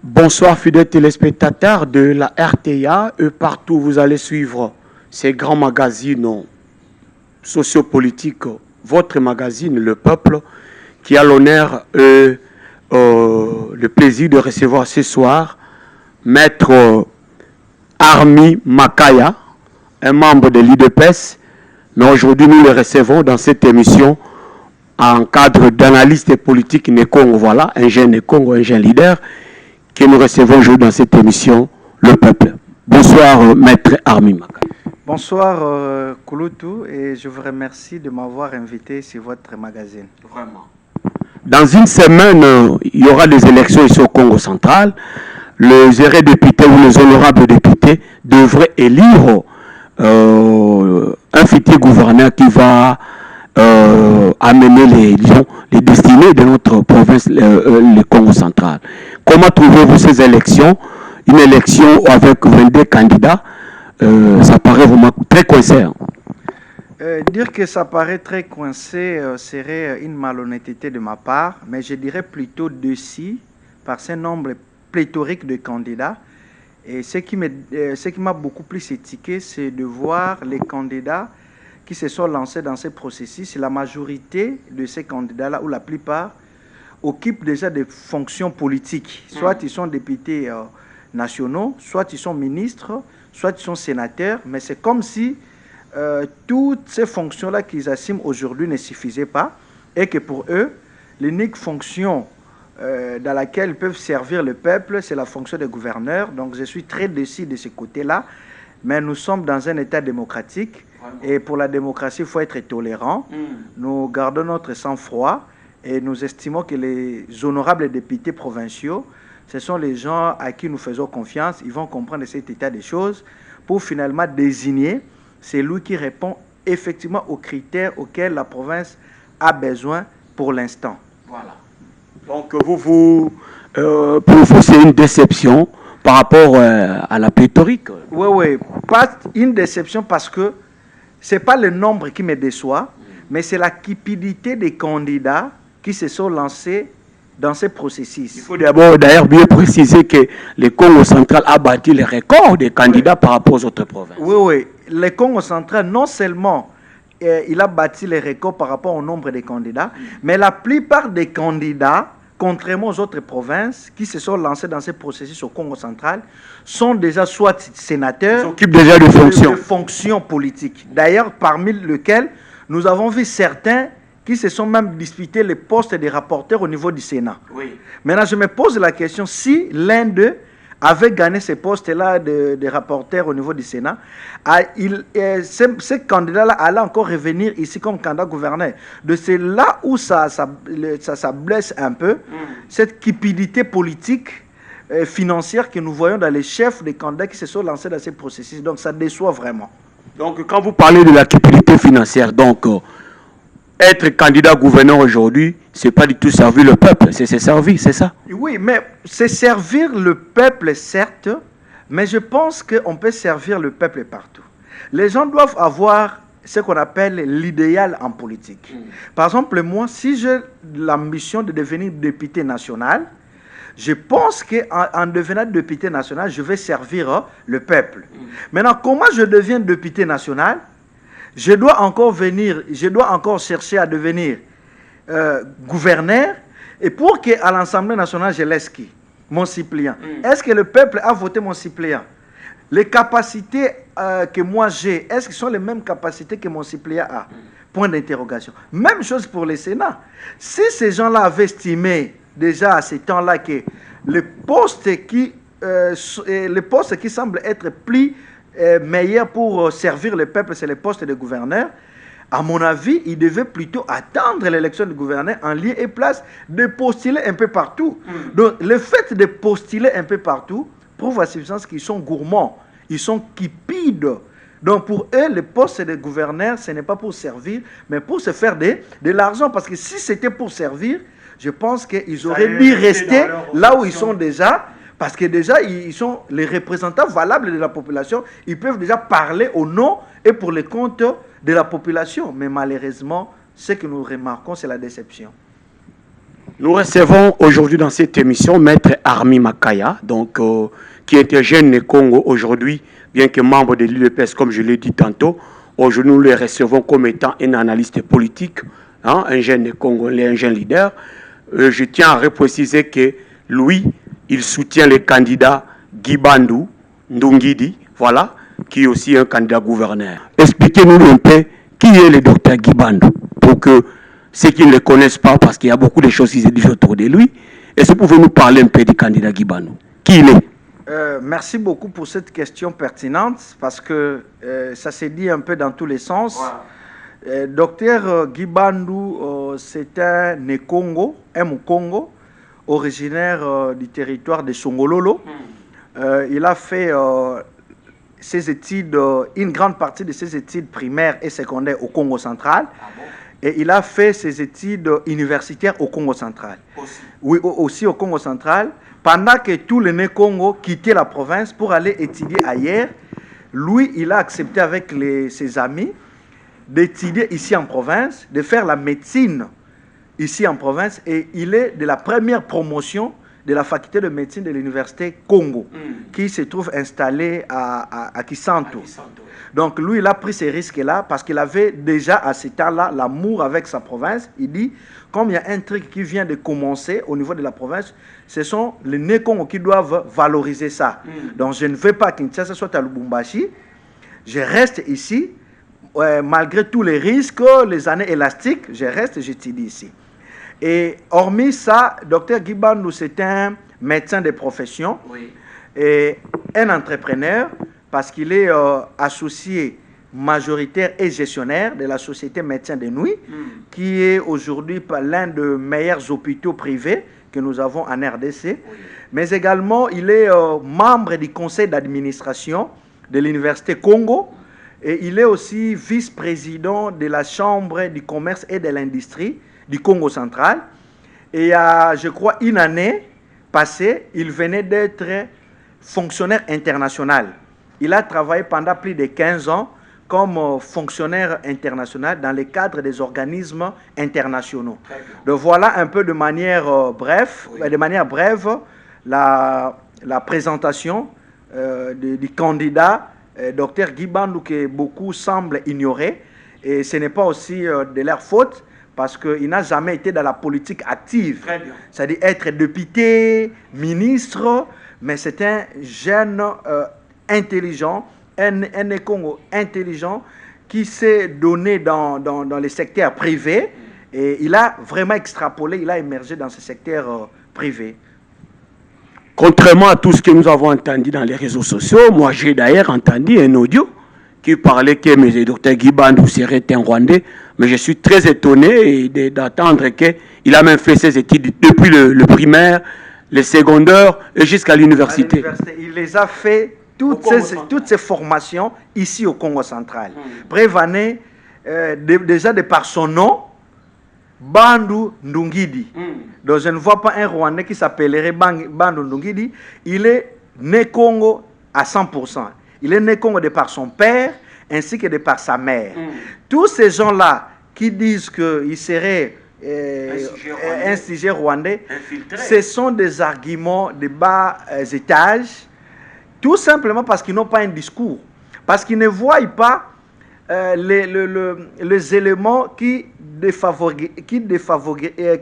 Bonsoir fidèles téléspectateurs de la RTA et partout où vous allez suivre ces grands magazines sociopolitiques. Votre magazine, Le Peuple, qui a l'honneur et le plaisir de recevoir ce soir Maître Armi Makaya, un membre de l'IDPS. Mais aujourd'hui, nous le recevons dans cette émission en cadre d'analyste politique Nekongo. Voilà, un jeune Nekongo, un jeune leader que nous recevons aujourd'hui dans cette émission, Le Peuple. Bonsoir, Maître Armi Makaya. Bonsoir, Kouloutou, et je vous remercie de m'avoir invité sur votre magazine. Vraiment. Dans une semaine, il y aura des élections ici au Congo central. Les heureux députés ou les honorables députés devraient élire un futur gouverneur qui va amener les destinées de notre province, le Congo central. Comment trouvez-vous ces élections? Une élection avec 22 candidats, ça paraît vraiment très coincé. Dire que ça paraît très coincé serait une malhonnêteté de ma part, mais je dirais plutôt déçu par ce nombre pléthorique de candidats. Et ce qui m'a beaucoup plus étiqué, c'est de voir les candidats qui se sont lancés dans ce processus. La majorité de ces candidats-là, ou la plupart, occupent déjà des fonctions politiques. Soit ils sont députés nationaux, soit ils sont ministres, soit ils sont sénateurs, mais c'est comme si toutes ces fonctions-là qu'ils assument aujourd'hui ne suffisaient pas et que pour eux, l'unique fonction dans laquelle ils peuvent servir le peuple, c'est la fonction de gouverneur. Donc je suis très déçu de ce côté-là, mais nous sommes dans un État démocratique et pour la démocratie, il faut être tolérant. Nous gardons notre sang-froid et nous estimons que les honorables députés provinciaux, ce sont les gens à qui nous faisons confiance. Ils vont comprendre cet état des choses pour finalement désigner celui qui répond effectivement aux critères auxquels la province a besoin pour l'instant. Voilà. Donc pour vous, c'est une déception par rapport à la pléthorique. Oui, pas une déception parce que ce n'est pas le nombre qui me déçoit, mais c'est la cupidité des candidats qui se sont lancés dans ce processus. Il faut d'abord d'ailleurs bien préciser que le Congo central a battu les records des candidats par rapport aux autres provinces. Oui. Le Congo central, non seulement il a battu les records par rapport au nombre de candidats, mais la plupart des candidats, contrairement aux autres provinces qui se sont lancés dans ce processus au Congo central, sont déjà soit sénateurs, ils s'occupent déjà de fonctions politiques. D'ailleurs, parmi lesquels nous avons vu certains qui se sont même disputés les postes des rapporteurs au niveau du Sénat. Oui. Maintenant, je me pose la question, si l'un d'eux avait gagné ces postes-là de rapporteurs au niveau du Sénat, ce candidat-là allait encore revenir ici comme candidat gouverneur. De c'est là où ça blesse un peu, cette cupidité politique financière que nous voyons dans les chefs des candidats qui se sont lancés dans ces processus. Donc ça déçoit vraiment. Donc quand vous parlez de la cupidité financière, donc être candidat gouverneur aujourd'hui, c'est pas du tout servir le peuple, c'est se servir, c'est ça? Oui, mais c'est servir le peuple, certes, mais je pense qu'on peut servir le peuple partout. Les gens doivent avoir ce qu'on appelle l'idéal en politique. Par exemple, moi, si j'ai l'ambition de devenir député national, je pense qu'en devenant député national, je vais servir le peuple. Maintenant, comment je deviens député national? Je dois encore chercher à devenir gouverneur. Et pour qu'à l'Assemblée nationale, je laisse qui? Mon suppléant. Est-ce que le peuple a voté mon suppléant? Les capacités que moi j'ai, est-ce qu'elles sont les mêmes capacités que mon suppléant a? Point d'interrogation. Même chose pour le Sénat. Si ces gens-là avaient estimé déjà à ce temps-là que le poste qui semble être plus meilleur pour servir le peuple, c'est le poste de gouverneur, à mon avis, il devait plutôt attendre l'élection du gouverneur en lieu et place de postuler un peu partout. Donc, le fait de postuler un peu partout prouve à suffisance qu'ils sont gourmands, ils sont cupides. Donc, pour eux, le poste de gouverneur, ce n'est pas pour servir, mais pour se faire de l'argent. Parce que si c'était pour servir, je pense qu'ils auraient dû rester là où ils sont déjà. Parce que déjà, ils sont les représentants valables de la population. Ils peuvent déjà parler au nom et pour le compte de la population. Mais malheureusement, ce que nous remarquons, c'est la déception. Nous recevons aujourd'hui dans cette émission Maître Armi Makaya, donc, qui était jeune du Congo aujourd'hui, bien que membre de l'UDPS, comme je l'ai dit tantôt. Aujourd'hui, nous le recevons comme étant un analyste politique, hein, un jeune Congolais, un jeune leader. Je tiens à repréciser que lui, il soutient le candidat Guy Bandou Ndungidi, voilà, qui est aussi un candidat gouverneur. Expliquez-nous un peu qui est le docteur Guy Bandou, pour que ceux qui ne le connaissent pas, parce qu'il y a beaucoup de choses qui se disent autour de lui. Est-ce que vous pouvez nous parler un peu du candidat Guy Bandou? Qui il est? Merci beaucoup pour cette question pertinente, parce que ça s'est dit un peu dans tous les sens. Voilà. Docteur Guy Bandou, c'est un Congo, un Mukongo, originaire du territoire de Songololo. Il a fait ses études, une grande partie de ses études primaires et secondaires au Congo central. Ah bon? Et il a fait ses études universitaires au Congo central. Aussi. Oui, aussi au Congo central. Pendant que tous les Congo quittaient la province pour aller étudier ailleurs, lui, il a accepté avec ses amis d'étudier ici en province, de faire la médecine ici en province. Et il est de la première promotion de la faculté de médecine de l'université Congo, qui se trouve installée à Kisanto. Donc lui, il a pris ces risques-là parce qu'il avait déjà à ce temps-là l'amour avec sa province. Il dit, comme il y a un truc qui vient de commencer au niveau de la province, ce sont les Né-Congo qui doivent valoriser ça. Donc je ne veux pas que Kinshasa soit à Lubumbashi. Je reste ici, malgré tous les risques, les années élastiques, je reste, j'étudie ici. Et hormis ça, Dr Guy Bandou, c'est un médecin de profession, oui, et un entrepreneur, parce qu'il est associé majoritaire et gestionnaire de la Société Médecins de Nuit, qui est aujourd'hui l'un des meilleurs hôpitaux privés que nous avons en RDC. Oui. Mais également, il est membre du conseil d'administration de l'Université Congo, et il est aussi vice-président de la Chambre du commerce et de l'industrie du Congo central. Et il y a, je crois, une année passée, il venait d'être fonctionnaire international. Il a travaillé pendant plus de 15 ans comme fonctionnaire international dans le cadre des organismes internationaux. Donc voilà un peu de manière brève, oui, la présentation du candidat Dr Guy Bandou, que beaucoup semblent ignorer. Et ce n'est pas aussi de leur faute, parce qu'il n'a jamais été dans la politique active, c'est-à-dire être député, ministre, mais c'est un jeune intelligent, un Congo intelligent qui s'est donné dans les secteurs privés, et il a vraiment extrapolé, il a émergé dans ce secteur privé. Contrairement à tout ce que nous avons entendu dans les réseaux sociaux, moi j'ai d'ailleurs entendu un audio qui parlait que M. Dr Guy Bandou serait un Rwandais, mais je suis très étonné d'attendre qu'il a même fait ses études depuis le primaire, le secondaire et jusqu'à l'université. Il les a fait, toutes ces formations ici au Congo central. Bref année, déjà de par son nom, Bandou Ndungidi. Donc je ne vois pas un Rwandais qui s'appellerait Bandou Ndungidi. Il est né Congo à 100%. Il est né Congo de par son père ainsi que de par sa mère. Tous ces gens-là qui disent qu'il serait un sujet rwandais, ce sont des arguments de bas étages, tout simplement parce qu'ils n'ont pas un discours, parce qu'ils ne voient pas les éléments qui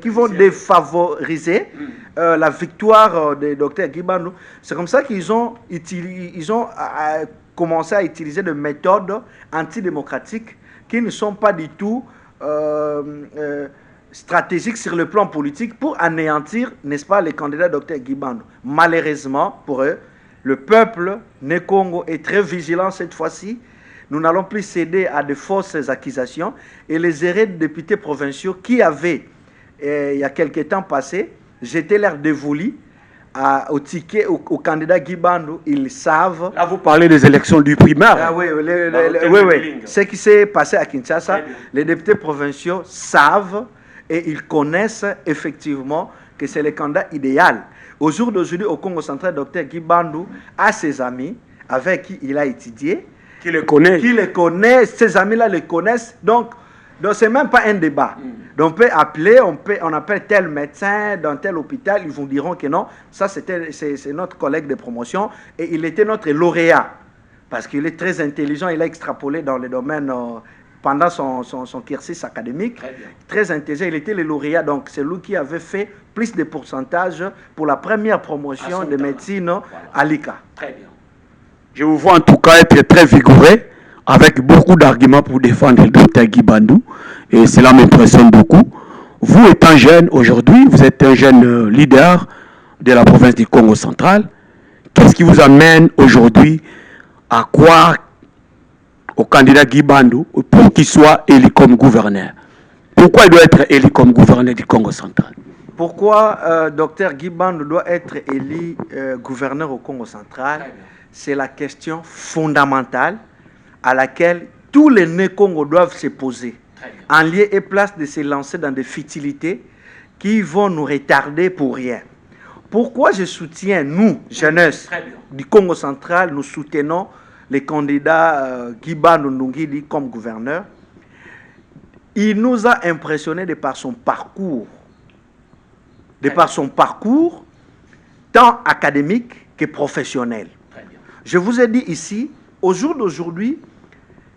vont défavoriser la victoire de Dr Guy Bandou. C'est comme ça qu'ils ont commencé à utiliser des méthodes antidémocratiques qui ne sont pas du tout stratégiques sur le plan politique pour anéantir, n'est-ce pas, les candidats Dr Guy Bandou. Malheureusement pour eux, le peuple Né-Congo est très vigilant cette fois-ci. Nous n'allons plus céder à de fausses accusations, et les erreurs de députés provinciaux qui avaient, il y a quelques temps passé, jeté leur dévolu au ticket, au candidat Guy Bandou, ils savent. Là, vous parlez des élections du primaire. Ah oui, oui. Ce qui s'est passé à Kinshasa, les députés provinciaux savent et ils connaissent effectivement que c'est le candidat idéal. Au jour d'aujourd'hui, au Congo central, Dr Guy Bandou a ses amis avec qui il a étudié. Qui le connaissent. Ces amis-là le connaissent. Donc, Donc, ce n'est même pas un débat. Donc, on peut appeler, on appelle tel médecin dans tel hôpital, ils vous diront que non, ça c'est notre collègue de promotion et il était notre lauréat. Parce qu'il est très intelligent, il a extrapolé dans les domaines pendant son cursus académique. Très intelligent, il était le lauréat, donc c'est lui qui avait fait plus de pourcentage pour la première promotion de médecine à l'ICA. Très bien. Je vous vois en tout cas être très vigoureux, avec beaucoup d'arguments pour défendre le docteur Guy Bandou, et cela m'impressionne beaucoup. Vous étant jeune aujourd'hui, vous êtes un jeune leader de la province du Congo central. Qu'est-ce qui vous amène aujourd'hui à croire au candidat Guy Bandou pour qu'il soit élu comme gouverneur? Pourquoi il doit être élu comme gouverneur du Congo central? Pourquoi Dr Guy Bandou doit être élu gouverneur au Congo central? C'est la question fondamentale à laquelle tous les Né-Congo doivent se poser, en lieu et place de se lancer dans des futilités qui vont nous retarder pour rien. Pourquoi je soutiens, nous, jeunesse du Congo central, nous soutenons les candidats Guy Bandou Ndungidi comme gouverneur? Il nous a impressionnés de par son parcours. De par son parcours, tant académique que professionnel. Je vous ai dit ici, au jour d'aujourd'hui,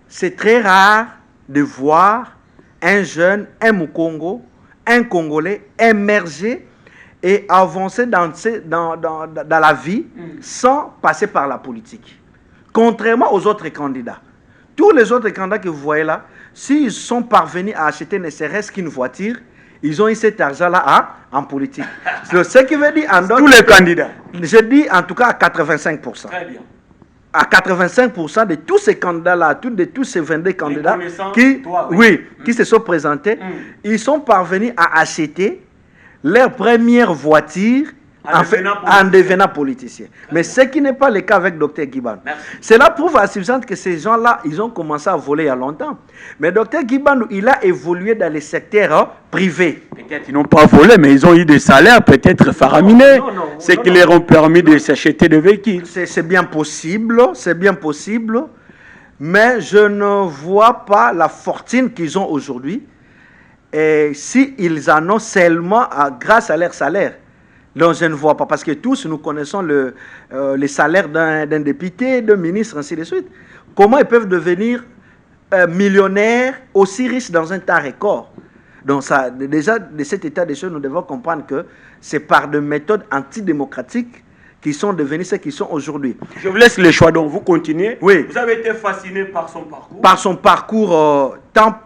c'est très rare de voir un jeune, un Mukongo, un Congolais émerger et avancer dans la vie sans passer par la politique. Contrairement aux autres candidats. Tous les autres candidats que vous voyez là, s'ils sont parvenus à acheter ne serait-ce qu'une voiture, ils ont eu cet argent-là en politique. Ce qui veut dire en d'autres... Tous les candidats. Je dis en tout cas à 85%. Très bien. À 85% de tous ces candidats-là, de tous ces 22 candidats qui se sont présentés, ils sont parvenus à acheter leur première voiture en devenant politicien. Mais ce qui n'est pas le cas avec Dr Guy Bandou. Cela prouve à suffisance que ces gens-là, ils ont commencé à voler il y a longtemps. Mais Dr Guy Bandou, il a évolué dans les secteurs privés. Peut-être ils n'ont pas volé, mais ils ont eu des salaires peut-être faraminés. C'est qui leur ont permis de s'acheter des véhicules. C'est bien possible, mais je ne vois pas la fortune qu'ils ont aujourd'hui. Et s'ils en ont seulement grâce à leur salaire. Donc je ne vois pas, parce que tous nous connaissons les salaires d'un député, d'un ministre, ainsi de suite. Comment ils peuvent devenir millionnaires aussi riches dans un temps record? Donc ça, déjà, de cet état des choses, nous devons comprendre que c'est par des méthodes antidémocratiques qui sont devenus ce qu'ils sont aujourd'hui. Je vous laisse le choix, donc vous continuez. Oui. Vous avez été fasciné par son parcours? Par son parcours tant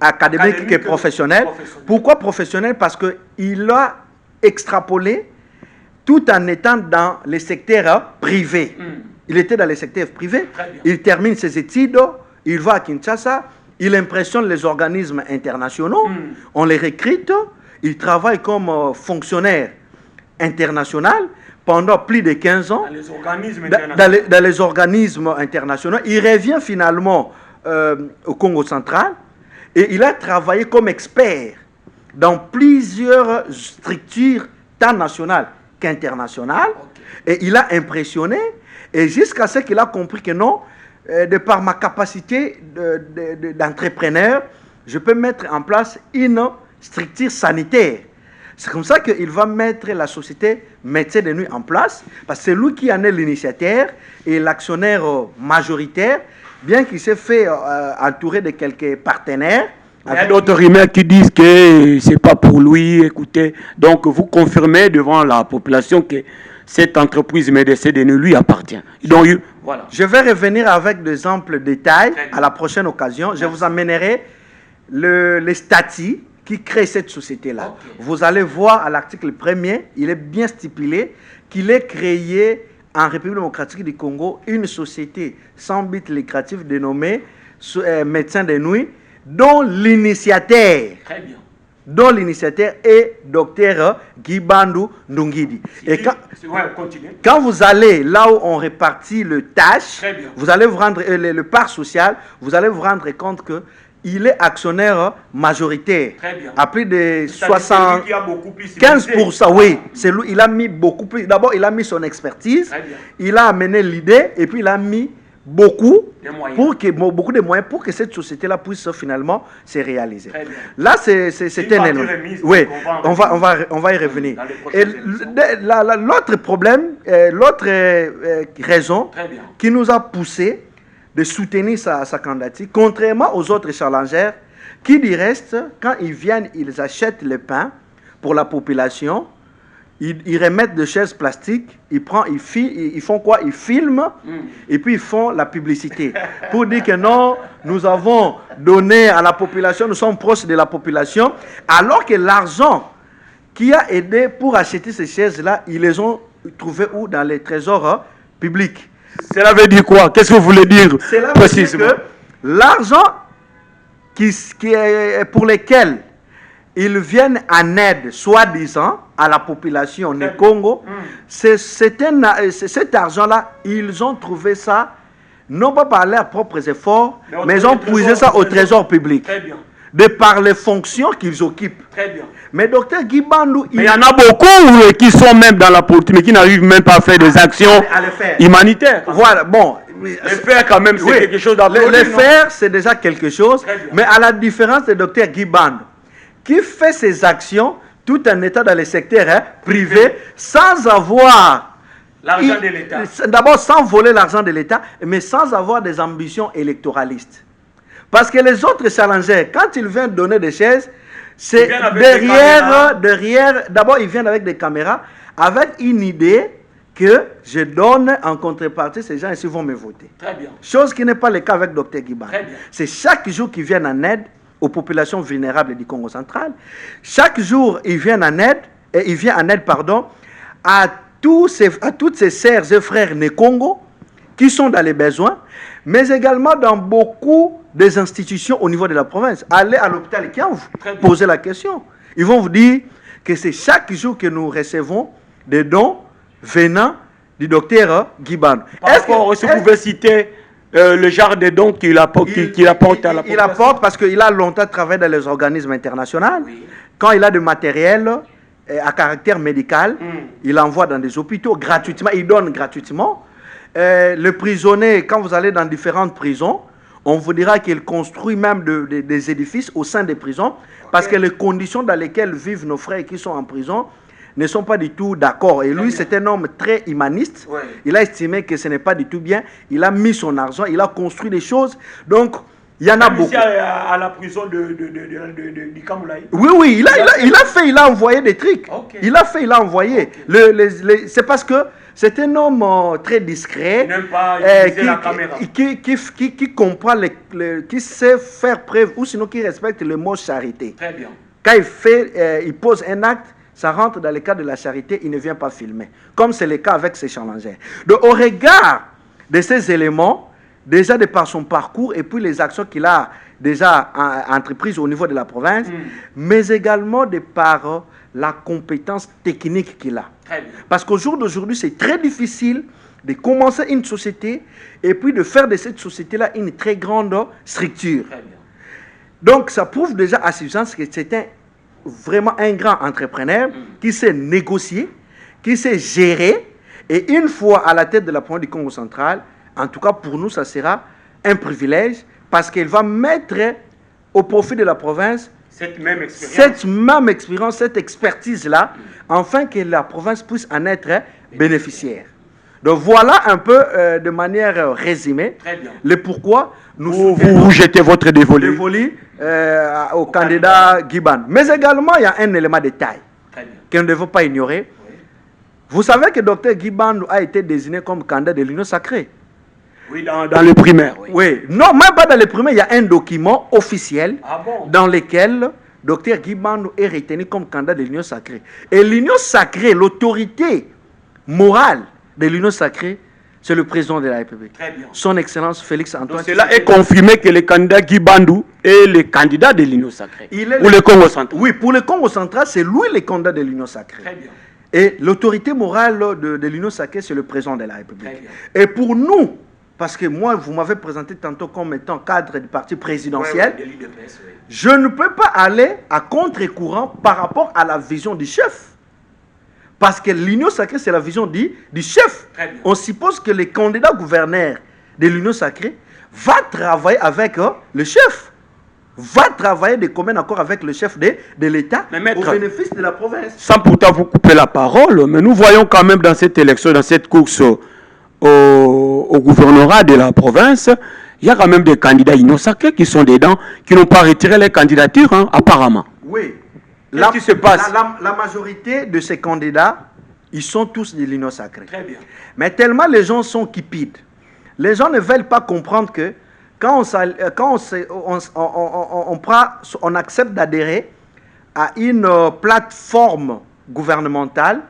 académique que professionnel. Pourquoi professionnel? Parce qu'il a extrapolé tout en étant dans les secteurs privés. Il était dans les secteurs privés, il termine ses études, il va à Kinshasa, il impressionne les organismes internationaux, on les recrute, il travaille comme fonctionnaire international pendant plus de 15 ans dans les organismes internationaux. Il revient finalement au Congo central et il a travaillé comme expert dans plusieurs structures tant nationales qu'internationales. Et il a impressionné, et jusqu'à ce qu'il a compris que non, de par ma capacité d'entrepreneur, je peux mettre en place une structure sanitaire. C'est comme ça qu'il va mettre la société Médecins de Nuit en place, parce que c'est lui qui en est l'initiateur et l'actionnaire majoritaire, bien qu'il s'est fait entourer de quelques partenaires. Il y a d'autres rumeurs qui disent que ce n'est pas pour lui, écoutez. Donc vous confirmez devant la population que cette entreprise Médecins de Nuit lui appartient. Donc, voilà. Je vais revenir avec des amples détails à la prochaine occasion. Je vous amènerai les statuts qui créent cette société-là. Vous allez voir à l'article 1er, il est bien stipulé qu'il est créé en République démocratique du Congo une société sans but lucratif dénommée Médecins de Nuit, dont l'initiateur est Dr Guy Bandou Ndungidi. Et quand vous allez là où on répartit le tâche, vous allez vous rendre le part social, vous allez vous rendre compte que il est actionnaire majoritaire. À plus de 75%, oui. C'est lui, il a mis beaucoup plus. D'abord, il a mis son expertise, il a amené l'idée et puis il a mis beaucoup beaucoup de moyens pour que cette société-là puisse finalement se réaliser. Très bien. Là, c'est un élément. Oui, on va y revenir. Et l'autre problème, l'autre raison qui nous a poussé de soutenir sa candidature, contrairement aux autres challengers, qui du reste, quand ils viennent, ils achètent le pain pour la population, ils remettent des chaises plastiques, ils font quoi? Ils filment et puis ils font la publicité pour dire que non, nous avons donné à la population, nous sommes proches de la population, alors que l'argent qui a aidé pour acheter ces chaises-là, ils les ont trouvés où? Dans les trésors publics. Cela veut dire quoi? Qu'est-ce que vous voulez dire précisément? Dire que l'argent pour lesquels ils viennent en aide, soi-disant, à la population du Congo, cet argent-là, ils ont trouvé ça, non pas par leurs propres efforts, mais ils ont puisé ça au trésor public. Très bien. De par les fonctions qu'ils occupent. Très bien. Mais docteur Guy Bandou... il y en a beaucoup qui sont même dans la politique, mais qui n'arrivent même pas à faire des actions humanitaires. Voilà, bon... Les faire quand même, c'est quelque chose d'applaudi. Les faire, c'est déjà quelque chose, mais à la différence de docteur Guy Bandou, qui fait ses actions tout en étant dans le secteur privé, sans avoir l'argent de l'État. D'abord, sans voler l'argent de l'État, mais sans avoir des ambitions électoralistes. Parce que les autres challengers, quand ils viennent donner des chaises, c'est derrière, d'abord ils viennent avec des caméras, avec une idée que je donne en contrepartie, ces gens ici vont me voter. Très bien. Chose qui n'est pas le cas avec Dr Guiban. C'est chaque jour qu'ils viennent en aide aux populations vulnérables du Congo central. Chaque jour, ils viennent en aide, à toutes ces sœurs et frères né Congo qui sont dans les besoins, mais également dans beaucoup des institutions au niveau de la province. Allez à l'hôpital Kiamvu, posez la question. Ils vont vous dire que c'est chaque jour que nous recevons des dons venant du docteur Guiban. Est-ce que vous pouvez citer le genre de dons qu'il apporte à la population? Il apporte parce qu'il a longtemps travaillé dans les organismes internationaux. Oui. Quand il a du matériel à caractère médical, il envoie dans des hôpitaux gratuitement, il donne gratuitement. Le prisonnier, quand vous allez dans différentes prisons, on vous dira qu'il construit même des édifices au sein des prisons, parce que les conditions dans lesquelles vivent nos frères qui sont en prison ne sont pas du tout d'accord. Et lui, c'est un homme très humaniste. Ouais. Il a estimé que ce n'est pas du tout bien. Il a mis son argent, il a construit des choses. Donc, il y en a beaucoup. À la prison du Kamoulaï. Oui, il a envoyé des trucs. Okay. Il a envoyé. Okay. C'est parce que c'est un homme très discret. Qui comprend, qui sait faire preuve, ou sinon qui respecte le mot charité. Très bien. Quand il pose un acte, ça rentre dans le cadre de la charité, il ne vient pas filmer. Comme c'est le cas avec ces challengers. Donc, au regard de ces éléments, déjà de par son parcours et puis les actions qu'il a déjà entreprises au niveau de la province, mais également de par la compétence technique qu'il a. Parce qu'au jour d'aujourd'hui, c'est très difficile de commencer une société et puis de faire de cette société-là une très grande structure. Donc, ça prouve déjà à suffisance que c'est vraiment un grand entrepreneur qui sait négocier, qui sait gérer, et une fois à la tête de la province du Congo central, en tout cas pour nous, ça sera un privilège, parce qu'il va mettre au profit de la province cette même expérience, cette expertise-là, afin que la province puisse en être bénéficiaire. Donc voilà un peu de manière résumée le pourquoi vous jetez votre dévolu au candidat Guiban. Mais également, il y a un élément de taille que nous ne devons pas ignorer. Oui. Vous savez que Dr Guiban a été désigné comme candidat de l'Union sacrée. Oui, dans le primaire. Oui. Non, même pas dans le primaire, il y a un document officiel dans lequel Dr Guiban est retenu comme candidat de l'Union sacrée. Et l'Union sacrée, l'autorité morale de l'Union sacrée, c'est le président de la République. Très bien. Son Excellence Félix Antoine. Donc cela est confirmé que le candidat Guy Bandou est le candidat de l'Union sacrée. Pour le Congo central. Oui, pour le Congo central, c'est lui le candidat de l'Union sacrée. Très bien. Et l'autorité morale de l'Union sacrée, c'est le président de la République. Et pour nous, parce que moi, vous m'avez présenté tantôt comme étant cadre du parti présidentiel, je ne peux pas aller à contre-courant par rapport à la vision du chef. Parce que l'Union sacrée, c'est la vision du chef. On suppose que les candidats gouverneurs de l'Union sacrée va travailler avec le chef. Va travailler de commun accord avec le chef de l'État au bénéfice de la province. Sans pourtant vous couper la parole, mais nous voyons quand même dans cette élection, dans cette course au gouvernorat de la province, il y a quand même des candidats innocents qui sont dedans, qui n'ont pas retiré les candidatures, hein, apparemment. Oui. Qu'est-ce qui se passe? La majorité de ces candidats, ils sont tous de l'Union sacrée. Très bien. Mais tellement les gens sont cupides, les gens ne veulent pas comprendre que quand on accepte d'adhérer à une plateforme gouvernementale,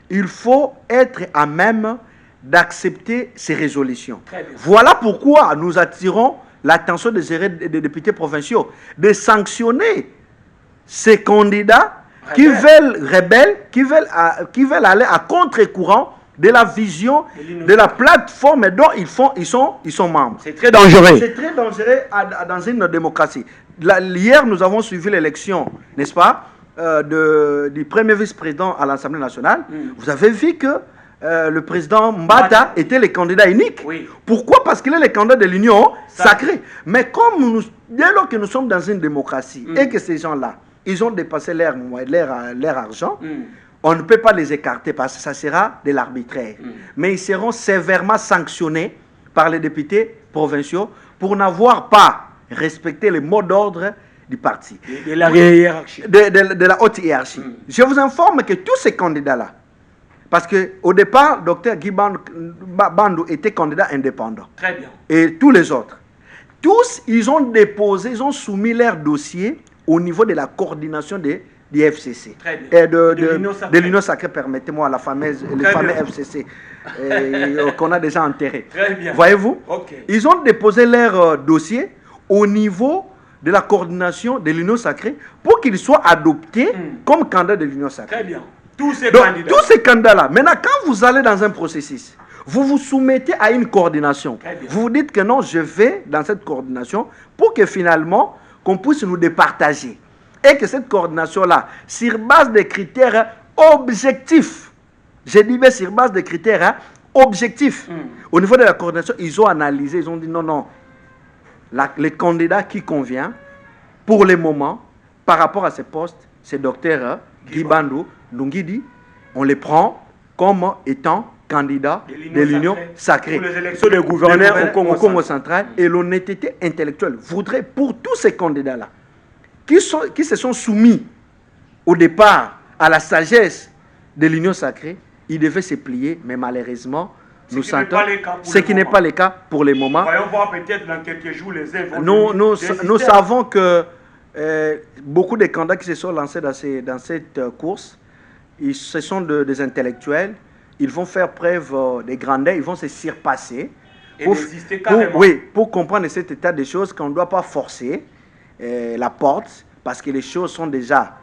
il faut être à même d'accepter ces résolutions. Voilà pourquoi nous attirons l'attention des députés provinciaux de sanctionner ces candidats qui veulent aller à contre-courant de la vision de la plateforme dont ils sont membres. C'est très dangereux. C'est très dangereux dans une démocratie. Hier, nous avons suivi l'élection, n'est-ce pas, du premier vice-président à l'Assemblée nationale. Vous avez vu que le président Mbata était le candidat unique. Oui. Pourquoi? Parce qu'il est le candidat de l'Union sacrée. Mais comme dès lors que nous sommes dans une démocratie et que ces gens-là, ils ont dépassé leur argent, on ne peut pas les écarter parce que ça sera de l'arbitraire. Mais ils seront sévèrement sanctionnés par les députés provinciaux pour n'avoir pas respecté les mots d'ordre du parti. De la hiérarchie. De la haute hiérarchie. Je vous informe que tous ces candidats-là, parce qu'au départ, Dr Guy Bandou était candidat indépendant. Très bien. Et tous les autres. Tous, ils ont soumis leur dossier au niveau de la coordination du FCC. Et de l'Union sacrée, permettez-moi, le fameux FCC qu'on a déjà enterré. Voyez-vous? Ils ont déposé leur dossier au niveau de la coordination de l'Union sacrée pour qu'ils soient adoptés comme candidats de l'Union sacrée. Très bien. Tous ces candidats-là. Maintenant, quand vous allez dans un processus, vous vous soumettez à une coordination. Vous vous dites que non, je vais dans cette coordination pour que finalement, qu'on puisse nous départager. Et que cette coordination-là, sur base des critères objectifs, je dis bien sur base des critères objectifs, au niveau de la coordination, ils ont analysé, ils ont dit non, le candidat qui convient, pour le moment, par rapport à ce poste, c'est Dr Guy Bandou Ndungidi, on les prend comme étant candidats de l'Union sacrée. Pour les élections de gouverneurs au Congo central. Et l'honnêteté intellectuelle voudrait, pour tous ces candidats-là, qui se sont soumis au départ à la sagesse de l'Union sacrée, ils devaient se plier, mais malheureusement, nous sentons ce qui n'est pas le cas pour le moment. Voyons voir peut-être dans quelques jours les uns nous savons que beaucoup de candidats qui se sont lancés dans cette course, ce sont des intellectuels, ils vont faire preuve de grandeur, ils vont se surpasser pour comprendre cet état des choses qu'on ne doit pas forcer la porte parce que les choses sont déjà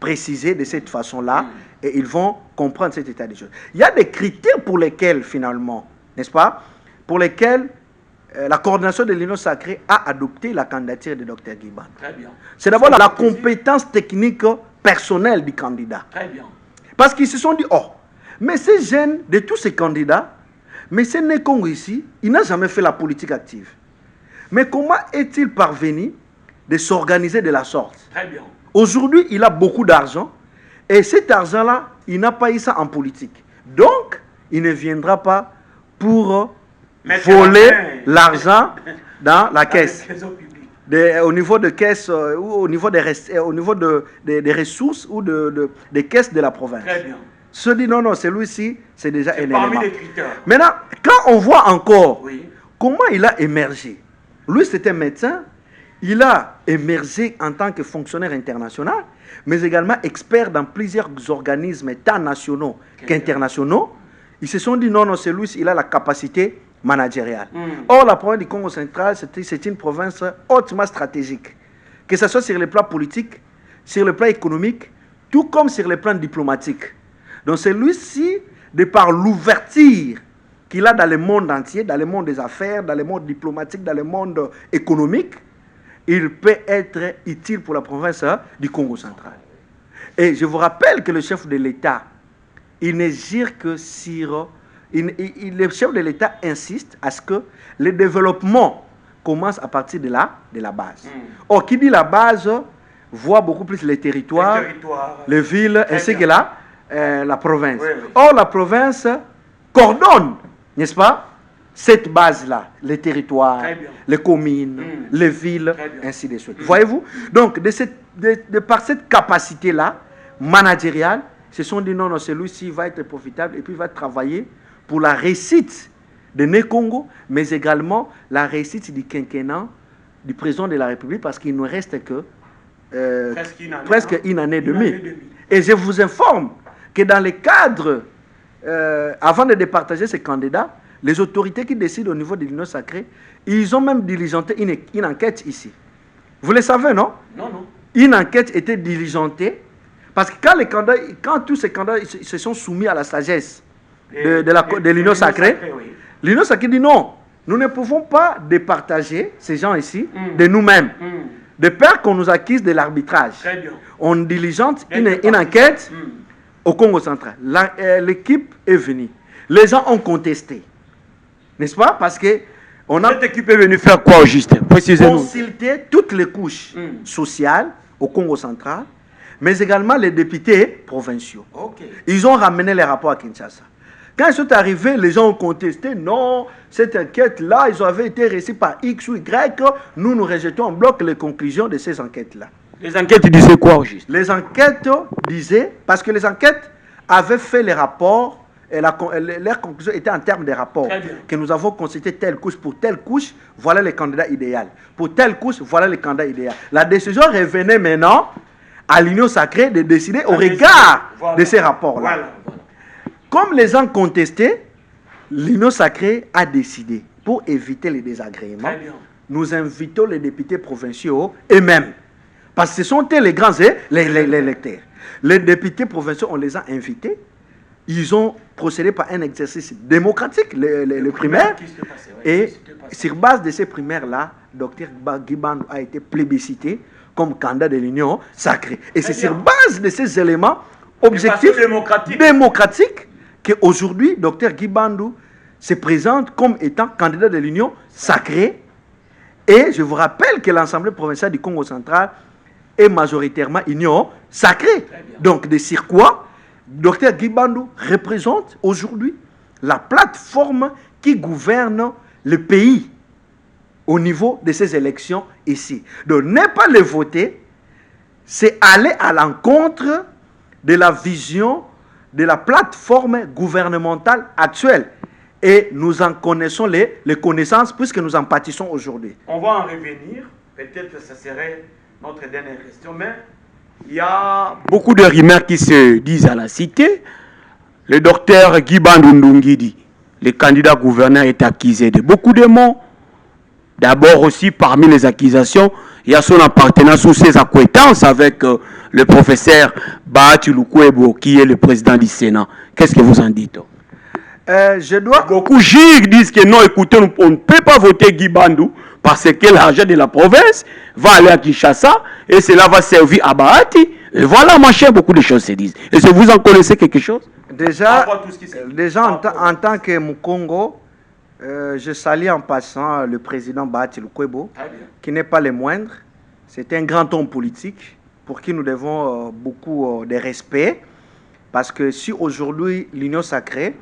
précisées de cette façon-là et ils vont comprendre cet état des choses. Il y a des critères pour lesquels finalement, n'est-ce pas, pour lesquels la coordination de l'Union sacrée a adopté la candidature de Dr Guy Bandou. Très bien. C'est d'abord la compétence technique personnelle du candidat. Très bien. Parce qu'ils se sont dit, oh, mais ces jeunes, de tous ces candidats, mais ce n'est Congo ici, il n'a jamais fait la politique active. Mais comment est-il parvenu de s'organiser de la sorte? Très bien. Aujourd'hui, il a beaucoup d'argent, et cet argent-là, il n'a pas eu ça en politique. Donc, il ne viendra pas pour voler l'argent dans la caisse. Au niveau de caisse, ou au niveau des ressources ou des caisses de la province. Très bien. Se dit non, celui-ci, c'est déjà un élément. Parmi les critères. Maintenant, quand on voit encore comment il a émergé, lui c'était un médecin, il a émergé en tant que fonctionnaire international, mais également expert dans plusieurs organismes, tant nationaux qu'internationaux. Ils se sont dit non, celui-ci, il a la capacité managériale. Or, la province du Congo central, c'est une province hautement stratégique, que ce soit sur le plan politique, sur le plan économique, tout comme sur le plan diplomatique. Donc celui-ci, de par l'ouverture qu'il a dans le monde entier, dans le monde des affaires, dans le monde diplomatique, dans le monde économique, il peut être utile pour la province du Congo central. Et je vous rappelle que le chef de l'État, il ne gère que sur Le chef de l'État insiste à ce que le développement commence à partir de la base. Or, qui dit la base voit beaucoup plus les territoires, les villes, ainsi que la province. Oui, oui. Or, la province coordonne, n'est-ce pas, cette base-là, les territoires, les communes, les villes, ainsi de suite. Voyez-vous? Donc, par cette capacité-là, managériale, se sont dit non, celui-ci va être profitable et puis va travailler pour la réussite de Né-Congo, mais également la réussite du quinquennat du président de la République, parce qu'il ne reste que presque une année et demie. Et je vous informe que dans le cadre, avant de départager ces candidats, les autorités qui décident au niveau de l'Union sacrée, ils ont même diligenté une enquête ici. Vous le savez, non? Non, non. Une enquête était diligentée, parce que quand tous ces candidats se sont soumis à la sagesse de l'Union sacrée, l'Union sacrée dit non, nous ne pouvons pas départager ces gens ici de nous-mêmes, de peur qu'on nous accuse de l'arbitrage. On diligente une enquête au Congo central. L'équipe est venue. Les gens ont contesté. N'est-ce pas? Parce que cette équipe est venue faire quoi au juste? Précisez-nous. Consulter toutes les couches sociales au Congo central, mais également les députés provinciaux. Ils ont ramené les rapports à Kinshasa. Quand ils sont arrivés, les gens ont contesté. Non, cette enquête-là, ils avaient été réussis par X ou Y. Nous rejetons en bloc les conclusions de ces enquêtes-là. Les enquêtes disaient quoi au juste? Les enquêtes disaient, parce que les enquêtes avaient fait les rapports, et leur conclusion était en termes de rapports, que nous avons consulté telle couche pour telle couche, voilà le candidat idéal. Pour telle couche, voilà le candidat idéal. La décision revenait maintenant à l'Union sacrée de décider au regard de ces rapports-là. Comme les gens contestaient, l'Union sacrée a décidé, pour éviter les désagréments, nous invitons les députés provinciaux eux-mêmes. Parce que ce sont eux les grands les lecteurs. Les députés provinciaux, on les a invités. Ils ont procédé par un exercice démocratique, les primaires. Et sur base de ces primaires-là, Dr Guibandou a été plébiscité comme candidat de l'Union sacrée. Et c'est sur base de ces éléments objectifs démocratiques qu'aujourd'hui, Dr Guibandou se présente comme étant candidat de l'Union sacrée. Et je vous rappelle que l'Assemblée provinciale du Congo central est majoritairement Union sacrée. Donc, de sur quoi Dr Guibandou représente aujourd'hui la plateforme qui gouverne le pays au niveau de ces élections ici. Donc, ne pas le voter, c'est aller à l'encontre de la vision de la plateforme gouvernementale actuelle. Et nous en connaissons les connaissances puisque nous en pâtissons aujourd'hui. On va en revenir. Peut-être que ce serait notre dernière question, mais il y a beaucoup de rumeurs qui se disent à la cité. Le docteur Guibandou Ndungidi, le candidat gouverneur, est accusé de beaucoup de mots. D'abord aussi, parmi les accusations, il y a son appartenance ou ses acquaintances avec le professeur Bahati Lukwebo, qui est le président du Sénat. Qu'est-ce que vous en dites? Beaucoup disent que non, écoutez, on ne peut pas voter Guibandou parce que l'argent de la province va aller à Kinshasa et cela va servir à Bahati. Et voilà, mon cher, beaucoup de choses se disent. Est-ce que vous en connaissez quelque chose? Déjà en tant que Mukongo, je salue en passant le président Bahati Lukwebo, qui n'est pas le moindre. C'est un grand homme politique pour qui nous devons beaucoup de respect. Parce que si aujourd'hui l'Union sacrée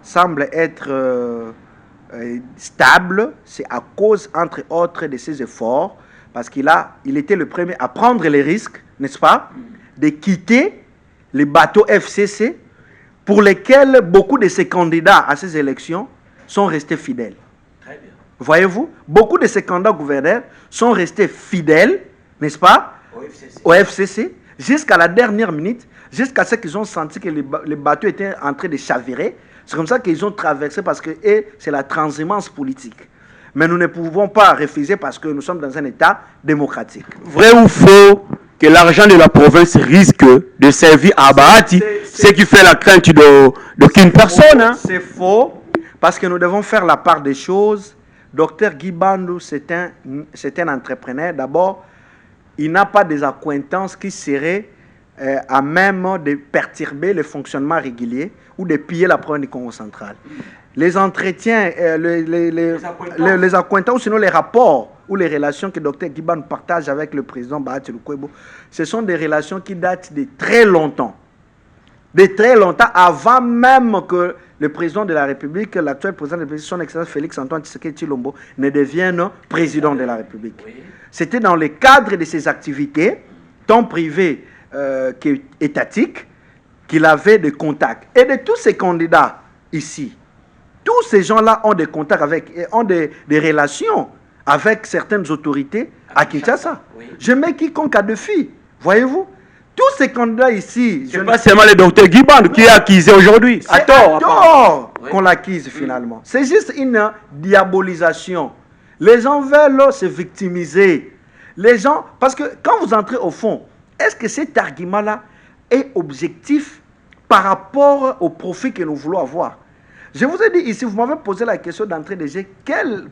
semble être stable, c'est à cause, entre autres, de ses efforts, parce il était le premier à prendre les risques, n'est-ce pas, de quitter les bateaux FCC pour lesquels beaucoup de ces candidats à ces élections sont restés fidèles. Très bien. Voyez-vous, beaucoup de ces candidats gouverneurs sont restés fidèles, n'est-ce pas, au FCC, jusqu'à la dernière minute, jusqu'à ce qu'ils ont senti que les bateaux étaient en train de chavirer. C'est comme ça qu'ils ont traversé, parce que c'est la transhumance politique. Mais nous ne pouvons pas refuser parce que nous sommes dans un État démocratique. Vrai ou faux que l'argent de la province risque de servir à Bahati, ce qui fait la crainte d'aucune personne? Hein? C'est faux, parce que nous devons faire la part des choses. Dr Guibandou, c'est un entrepreneur. D'abord, il n'a pas des accointances qui seraient à même de perturber le fonctionnement régulier ou de piller la province du Congo central. Les entretiens, les accointances, ou sinon les rapports ou les relations que Dr Guiban partage avec le président Bahati Lukwebo, ce sont des relations qui datent de très longtemps. De très longtemps, avant même que le président de la République, l'actuel président de la République, son excellence Félix-Antoine Tshisekedi Tshilombo, ne devienne président de la République. Oui. C'était dans le cadre de ses activités, tant privées qu'étatiques, qu'il avait des contacts. Et de tous ces candidats ici, tous ces gens-là ont des contacts avec, ont des relations avec certaines autorités à Kinshasa. Oui. Je mets quiconque à défi, voyez-vous. Tous ces candidats ici... Ce n'est pas seulement le docteur Guiban qui est accusé aujourd'hui. C'est à tort qu'on l'accuse finalement. C'est juste une diabolisation. Les gens veulent se victimiser. Les gens... Parce que quand vous entrez au fond, est-ce que cet argument-là est objectif par rapport au profit que nous voulons avoir? Je vous ai dit ici, vous m'avez posé la question d'entrée de jeu,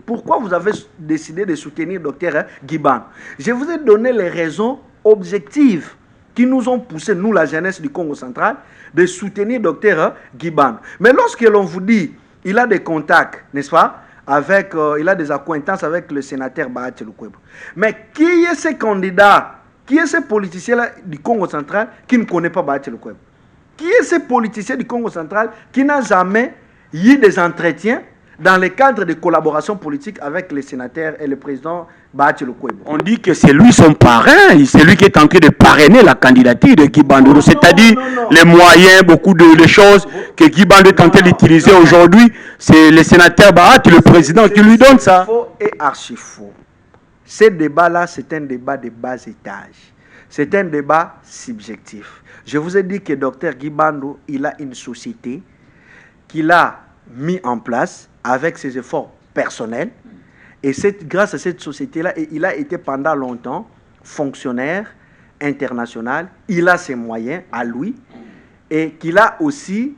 pourquoi vous avez décidé de soutenir le docteur Guiban? Je vous ai donné les raisons objectives qui nous ont poussé, nous, la jeunesse du Congo central, de soutenir docteur Guiban. Mais lorsque l'on vous dit, il a des contacts, n'est-ce pas, avec, il a des acquaintances avec le sénateur Bahati Lukwebo. Mais qui est ce candidat, qui est ce politicien-là du Congo central qui ne connaît pas Bahati Lukwebo? Qui est ce politicien du Congo central qui n'a jamais eu des entretiens dans le cadre de collaboration politique avec les sénateurs et le président Bahati Lukwebo? On dit que c'est lui son parrain, c'est lui qui est en train de parrainer la candidature de Guy Bandou. C'est-à-dire les moyens, beaucoup de choses que Guy Bandou est en train d'utiliser aujourd'hui. C'est le sénateur Bahati, le président, qui lui donne ça. C'est faux et archi faux. Ce débat-là, c'est un débat de bas étage. C'est un débat subjectif. Je vous ai dit que Dr Guy Bandou, il a une société qu'il a mis en place avec ses efforts personnels. Et grâce à cette société-là, il a été pendant longtemps fonctionnaire international. Il a ses moyens à lui. Et qu'il a aussi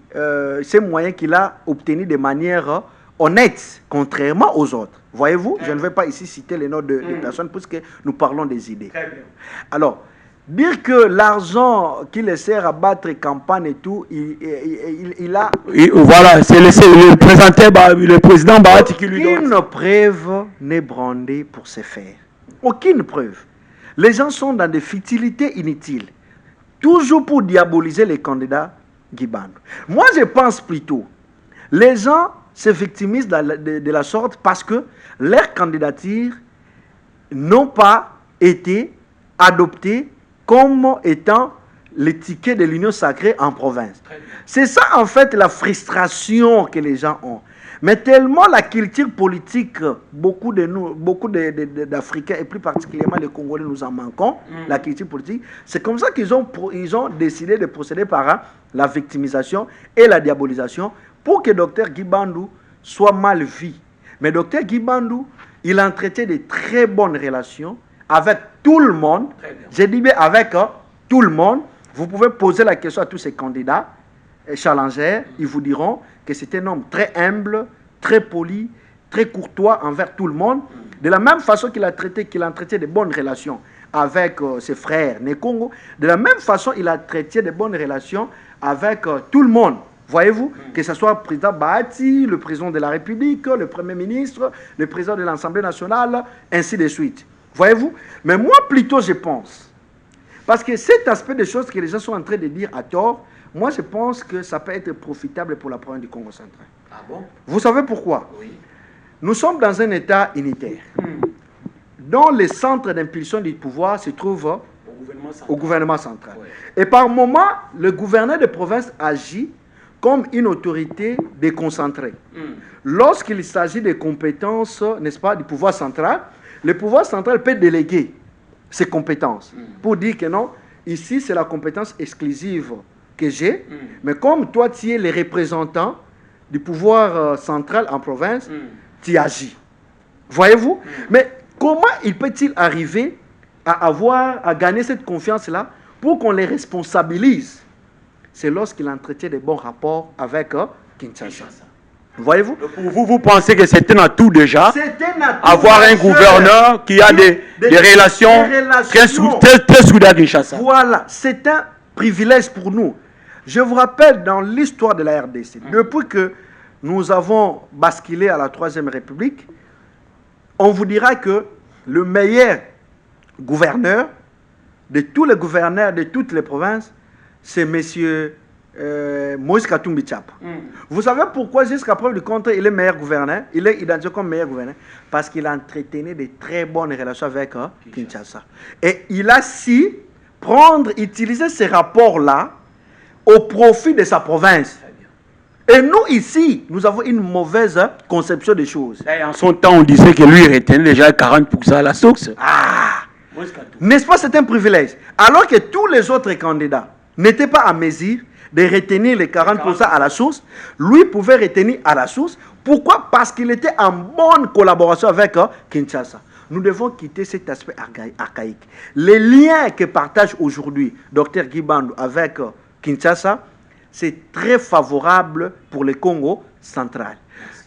ces moyens qu'il a obtenus de manière honnête, contrairement aux autres. Voyez-vous, je ne vais pas ici citer les noms de personnes puisque nous parlons des idées. Très bien. Alors, dire que l'argent qui le sert à battre campagne et tout, il a... Voilà, c'est le président Bahati qui lui donne. Aucune preuve n'est brandée pour ce faire. Aucune preuve. Les gens sont dans des futilités inutiles. Toujours pour diaboliser les candidats Guy Bandou. Moi, je pense plutôt, les gens se victimisent de la sorte parce que leurs candidatures n'ont pas été adoptées comme étant les tickets de l'Union sacrée en province. C'est ça, en fait, la frustration que les gens ont. Mais tellement la culture politique, beaucoup d'Africains, et plus particulièrement les Congolais, nous en manquons, la culture politique, c'est comme ça qu'ils ont décidé de procéder par la victimisation et la diabolisation pour que Dr Guy Bandou soit mal vu. Mais Dr Guy Bandou, il a entretenu de très bonnes relations avec tout le monde. J'ai dit bien avec tout le monde. Vous pouvez poser la question à tous ces candidats et challengers. Ils vous diront que c'est un homme très humble, très poli, très courtois envers tout le monde. De la même façon qu'il a entretenu de bonnes relations avec ses frères Nekongo, de la même façon il a traité de bonnes relations avec tout le monde. Voyez-vous, que ce soit le président Bahati, le président de la République, le Premier ministre, le président de l'Assemblée nationale, ainsi de suite. Voyez-vous? Mais moi, plutôt, je pense. Parce que cet aspect des choses que les gens sont en train de dire à tort, moi, je pense que ça peut être profitable pour la province du Congo central. Ah bon? Vous savez pourquoi? Oui. Nous sommes dans un État unitaire, dont les centres d'impulsion du pouvoir se trouvent au gouvernement central. Oui. Et par moment, le gouverneur de province agit comme une autorité déconcentrée. Lorsqu'il s'agit des compétences, n'est-ce pas, du pouvoir central, le pouvoir central peut déléguer ses compétences pour dire que non, ici c'est la compétence exclusive que j'ai, mais comme toi tu es le représentant du pouvoir central en province, tu agis. Voyez-vous? Mais comment peut-il arriver à gagner cette confiance-là pour qu'on les responsabilise? C'est lorsqu'il entretient de bons rapports avec Kinshasa. Voyez-vous? Vous pensez que c'est un atout déjà, avoir un gouverneur qui a des relations très soudaines à Kinshasa? Voilà, c'est un privilège pour nous. Je vous rappelle, dans l'histoire de la RDC, depuis que nous avons basculé à la Troisième République, on vous dira que le meilleur gouverneur de tous les gouverneurs de toutes les provinces, c'est M. Moïse Katumbi Tchapa. Vous savez pourquoi, jusqu'à preuve du contraire, il est meilleur gouverneur? Il est identifié comme meilleur gouverneur parce qu'il entretenait de très bonnes relations avec Kinshasa. Et il a su utiliser ces rapports-là au profit de sa province. Et nous, ici, nous avons une mauvaise conception des choses. En son temps, on disait que lui retenait déjà 40% à la source. N'est-ce pas, c'est un privilège. Alors que tous les autres candidats n'étaient pas à mesure de retenir les 40% à la source, lui pouvait retenir à la source. Pourquoi? Parce qu'il était en bonne collaboration avec Kinshasa. Nous devons quitter cet aspect archaïque. Les liens que partage aujourd'hui Dr Guy Bandou avec Kinshasa, c'est très favorable pour le Congo central.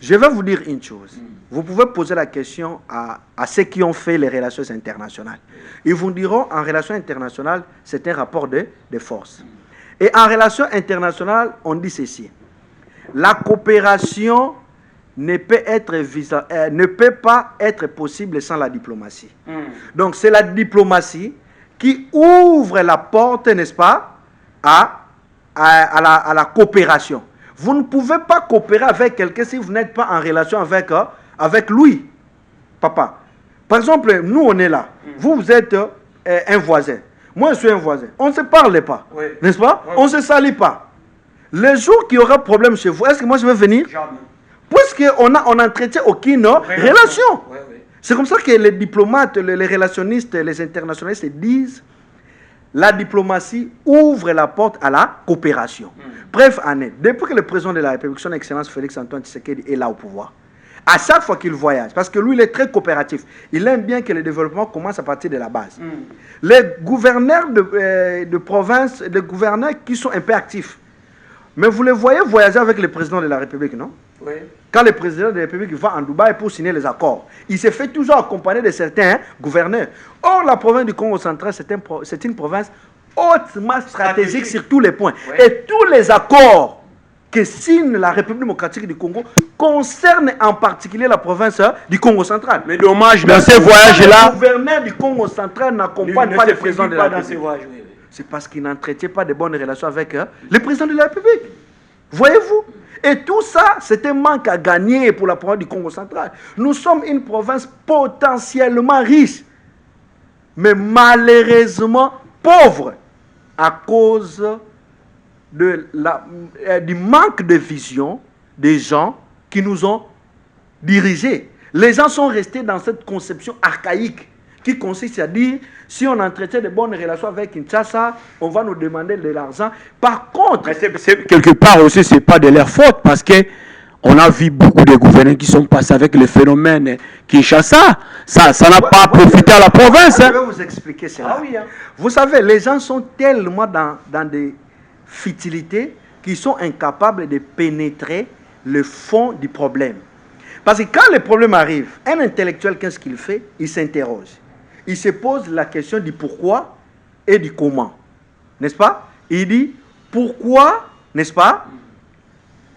Je vais vous dire une chose. Vous pouvez poser la question à ceux qui ont fait les relations internationales. Ils vous diront, en relations internationales, c'est un rapport de force. Et en relations internationales, on dit ceci. La coopération ne peut pas être possible sans la diplomatie. Donc, c'est la diplomatie qui ouvre la porte, n'est-ce pas, à la coopération. Vous ne pouvez pas coopérer avec quelqu'un si vous n'êtes pas en relation avec lui, papa. Par exemple, nous, on est là. Vous êtes un voisin. Moi, je suis un voisin. On ne se parle pas, n'est-ce pas? On ne se salit pas. Le jour qu'il y aura problème chez vous, est-ce que moi je vais venir? Jamais. Puisqu'on n'entretient aucune relation. C'est comme ça que les diplomates, les relationnistes, les internationalistes disent la diplomatie ouvre la porte à la coopération. Bref, Annette, depuis que le président de la République, son Excellence Félix Antoine Tshisekedi, est là au pouvoir, à chaque fois qu'il voyage, parce que lui, il est très coopératif, il aime bien que le développement commence à partir de la base. Les gouverneurs de province, les gouverneurs qui sont un peu actifs, mais vous les voyez voyager avec le président de la République, non? Oui. Quand le président de la République va en Dubaï pour signer les accords, il se fait toujours accompagner de certains gouverneurs. Or, la province du Congo central, c'est une province hautement stratégique sur tous les points. Oui. Et tous les accords que signe la République démocratique du Congo concernent en particulier la province du Congo central. Mais dommage, dans ces voyages-là, le gouverneur du Congo central n'accompagne pas le président de la République. C'est parce qu'il n'entretient pas de bonnes relations avec le président de la République. Voyez-vous? Et tout ça, c'est un manque à gagner pour la province du Congo central. Nous sommes une province potentiellement riche, mais malheureusement pauvre à cause du manque de vision des gens qui nous ont dirigés. Les gens sont restés dans cette conception archaïque qui consiste à dire, si on entretient de bonnes relations avec Kinshasa, on va nous demander de l'argent. Par contre... quelque part aussi, ce n'est pas de leur faute, parce qu'on a vu beaucoup de gouverneurs qui sont passés avec le phénomène Kinshasa. Ça n'a pas profité à la province. Je vais vous expliquer cela. Ah oui, hein. Vous savez, les gens sont tellement dans des futilités qu'ils sont incapables de pénétrer le fond du problème. Parce que quand le problème arrive, un intellectuel, qu'est-ce qu'il fait? Il s'interroge. Il se pose la question du pourquoi et du comment. N'est-ce pas? Il dit pourquoi, n'est-ce pas?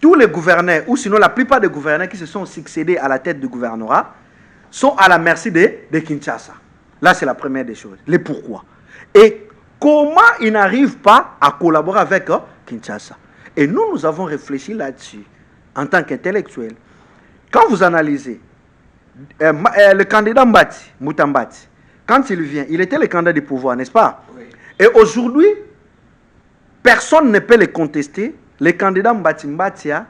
Tous les gouverneurs, ou sinon la plupart des gouverneurs qui se sont succédés à la tête du gouvernorat, sont à la merci de Kinshasa. Là, c'est la première des choses. Le pourquoi. Et comment ils n'arrivent pas à collaborer avec Kinshasa. Et nous avons réfléchi là-dessus en tant qu'intellectuels. Quand vous analysez le candidat Moutambati, quand il vient, il était le candidat du pouvoir, n'est-ce pas? Oui. Et aujourd'hui, personne ne peut le contester. Le candidat Mbatia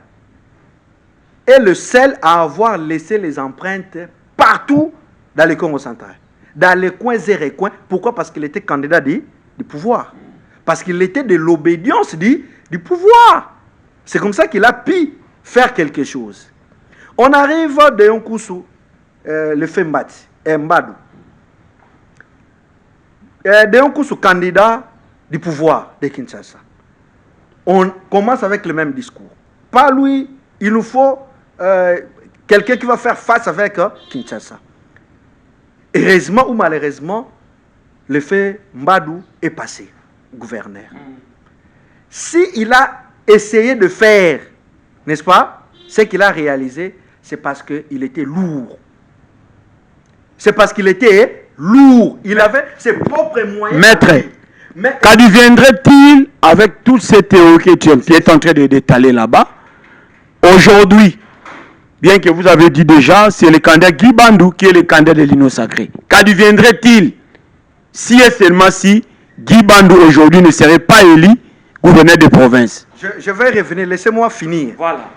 est le seul à avoir laissé les empreintes partout dans le Congo central. Dans les coins et recoins. Pourquoi? Parce qu'il était candidat du pouvoir. Parce qu'il était de l'obédience du pouvoir. C'est comme ça qu'il a pu faire quelque chose. On arrive de Yonkousou, le Fembati, Mbadou. De Yonkousou, candidat du pouvoir de Kinshasa. On commence avec le même discours. Pas lui, il nous faut quelqu'un qui va faire face avec Kinshasa. Heureusement ou malheureusement, le fait Mbadou est passé, gouverneur. s'il a essayé de faire, n'est-ce pas, ce qu'il a réalisé, c'est parce qu'il était lourd. C'est parce qu'il était lourd. Il avait ses propres moyens. Maître, qu'adviendrait-il avec toutes ces théories que tu es en train d'étaler là-bas? Aujourd'hui, bien que vous avez dit déjà, c'est le candidat Guy Bandou qui est le candidat de l'Union sacrée. Qu'adviendrait-il si et seulement si Guy Bandou aujourd'hui ne serait pas élu gouverneur de province? Je vais revenir, laissez-moi finir. Voilà.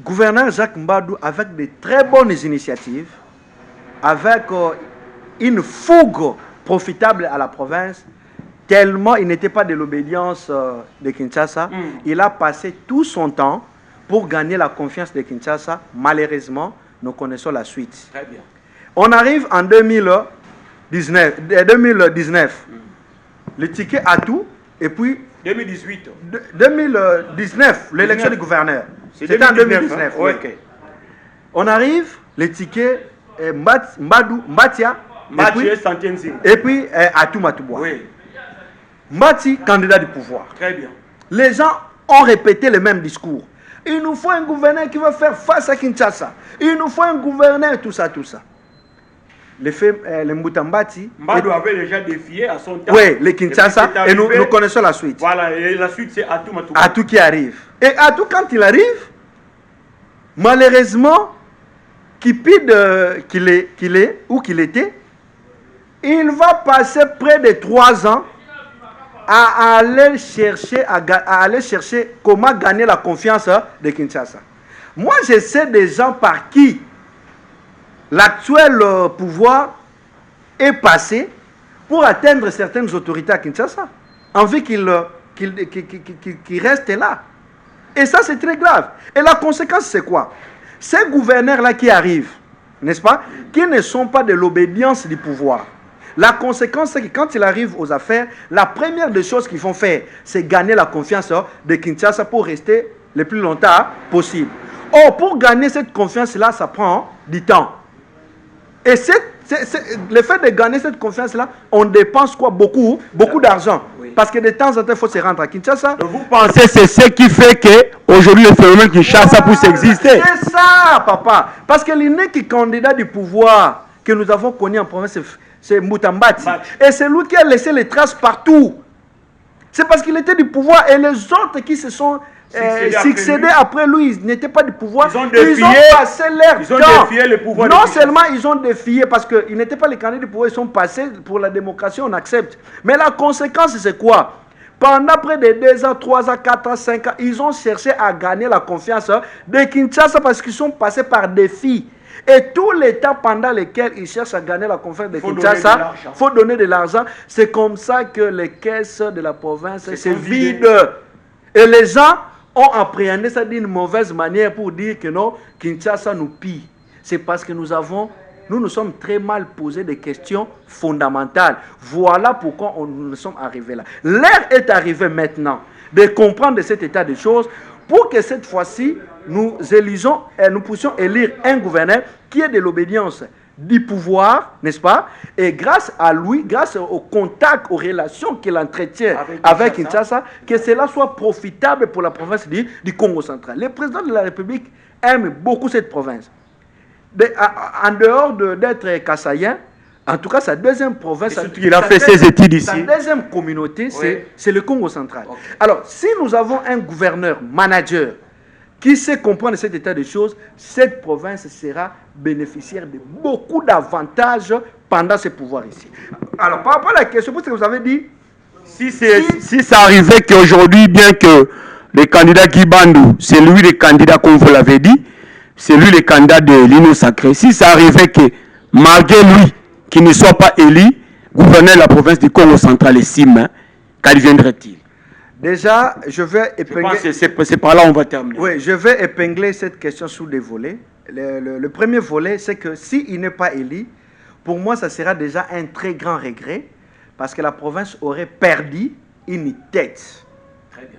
Gouverneur Jacques Mbadou, avec de très bonnes initiatives, avec une fougue profitable à la province, tellement il n'était pas de l'obédience de Kinshasa, il a passé tout son temps pour gagner la confiance de Kinshasa. Malheureusement, nous connaissons la suite. Très bien. On arrive en 2019. Le ticket à tout, et puis 2018. 2019, l'élection du gouverneur. C'était en 2019. Oui. Okay. On arrive, les tickets, Mbatia, et puis Atou Matouboua. Oui. Mbati, candidat du pouvoir. Très bien. Les gens ont répété le même discours. Il nous faut un gouverneur qui va faire face à Kinshasa. Il nous faut un gouverneur, tout ça, tout ça. Le Mbutambati. Mbadou avait déjà défié à son temps. Oui, le Kinshasa, et nous connaissons la suite. Voilà, et la suite c'est Atou Matouboua. Atou qui arrive. Et Atou, quand il arrive, malheureusement, cupide qu'il est, ou qu'il était, il va passer près de 3 ans à aller chercher comment gagner la confiance de Kinshasa. Moi, je sais des gens par qui l'actuel pouvoir est passé pour atteindre certaines autorités à Kinshasa, envie qu'il reste là. Et ça, c'est très grave. Et la conséquence, c'est quoi? Ces gouverneurs-là qui arrivent, n'est-ce pas, qui ne sont pas de l'obédience du pouvoir. La conséquence, c'est que quand ils arrivent aux affaires, la première des choses qu'ils font faire, c'est gagner la confiance de Kinshasa pour rester le plus longtemps possible. Or, pour gagner cette confiance-là, ça prend du temps. Et le fait de gagner cette confiance-là, on dépense quoi? Beaucoup d'argent. Oui. Parce que de temps en temps, il faut se rendre à Kinshasa. Donc vous pensez que c'est ce qui fait qu'aujourd'hui, le phénomène Kinshasa puisse exister? C'est ça, papa. Parce que l'unique candidat du pouvoir que nous avons connu en province, c'est Moutambati. Et c'est lui qui a laissé les traces partout. C'est parce qu'il était du pouvoir et les autres qui se sont succédés après lui, ils n'étaient pas du pouvoir. Ils ont passé leur temps. Défié le pouvoir. Non seulement ils ont défié parce qu'ils n'étaient pas les candidats du pouvoir, ils sont passés pour la démocratie, on accepte. Mais la conséquence, c'est quoi? Pendant près de 2 ans, 3 ans, 4 ans, 5 ans, ils ont cherché à gagner la confiance de Kinshasa parce qu'ils sont passés par défi. Et tous les temps pendant lesquels ils cherchent à gagner la confiance de Kinshasa, il faut donner de l'argent. C'est comme ça que les caisses de la province se vident. Et les gens ont appréhendé ça d'une mauvaise manière pour dire que non, Kinshasa nous pille. C'est parce que nous nous sommes très mal posé des questions fondamentales. Voilà pourquoi nous sommes arrivés là. L'heure est arrivée maintenant de comprendre cet état de choses pour que cette fois-ci, nous élisons et nous puissions élire un gouverneur qui est de l'obédience du pouvoir, n'est-ce pas? Et grâce à lui, grâce au contact, aux relations qu'il entretient avec Kinshasa, que cela soit profitable pour la province du Congo central. Le président de la République aime beaucoup cette province. En dehors d'être kassaïen, en tout cas, sa deuxième province, il a fait ses études ici. Sa deuxième communauté, oui, c'est le Congo central. Okay. Alors, si nous avons un gouverneur, manager, qui sait comprendre cet état de choses, cette province sera bénéficiaire de beaucoup d'avantages pendant ce pouvoir ici. Alors, par rapport à la question, parce que vous avez dit... Si ça arrivait qu'aujourd'hui, bien que le candidat Guy Bandou, c'est lui le candidat, comme vous l'avez dit, c'est lui le candidat de l'Union sacrée, si ça arrivait que, malgré lui, qu'il ne soit pas élu gouverneur de la province du Congo central et Sim, qu'adviendrait-il? Déjà, je vais épingler... C'est par là on va terminer. Oui, je vais épingler cette question sous des volets. Le premier volet, c'est que s'il n'est pas élu, pour moi, ça sera déjà un très grand regret, parce que la province aurait perdu une tête.